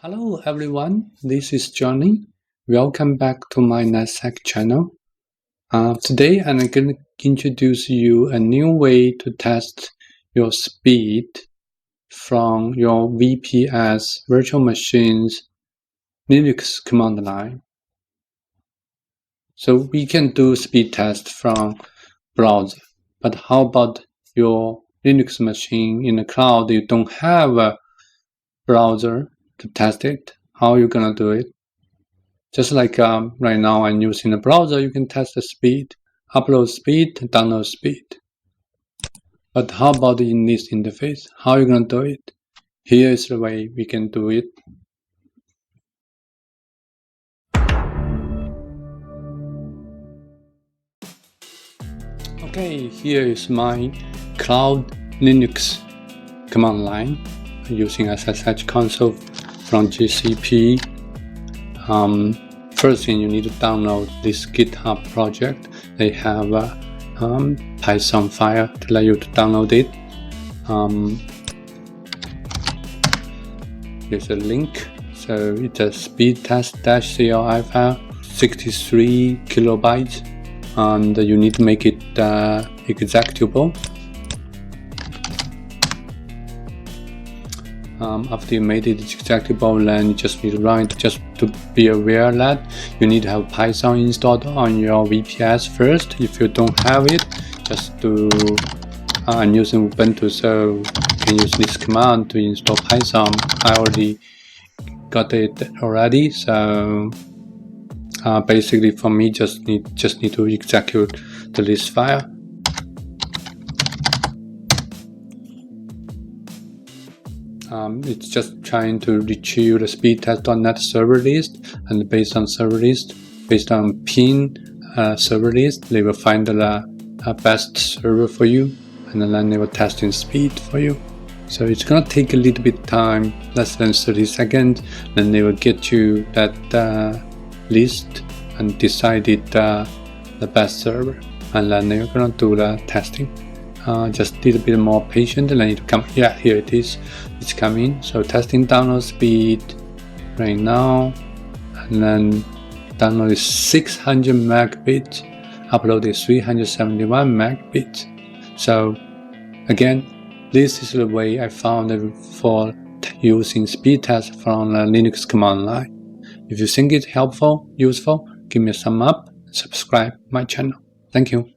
Hello everyone, this is Johnny. Welcome back to my NetSec channel. Today I'm going to introduce you a new way to test your speed from your VPS virtual machines Linux command line. So we can do speed test from browser, but how about your Linux machine in the cloud? You don't have a browser to test it. How are you gonna do it? Just like right now I'm using the browser, you can test the speed, upload speed, download speed. But how about in this interface? How are you gonna do it? Here is the way we can do it. Okay, here is my cloud Linux command line using SSH console from GCP. First thing, you need to download this GitHub project. They have a Python file to let you to download it. There's a link. So it's a speedtest-cli file, 63 kilobytes, and you need to make it executable. After you made it executable, then you just need to run it. Just to be aware that you need to have Python installed on your VPS first. If you don't have it, just do I'm using Ubuntu, so you can use this command to install Python. I already got it already, so basically for me just need to execute the list file. It's just trying to retrieve the speedtest.net server list, and based on server list, based on pin server list, they will find the best server for you, and then they will test in speed for you. So it's gonna take a little bit time, less than 30 seconds, then they will get you that list and decided the best server, and then they're gonna do the testing. Just a little bit more patient, and then it come. Yeah, here it is. It's coming. So testing download speed right now, and then download is 600 megabits, upload is 371 megabits. So again, this is the way I found for using speed test from the Linux command line. If you think it's helpful, useful, give me a thumb up, subscribe my channel. Thank you.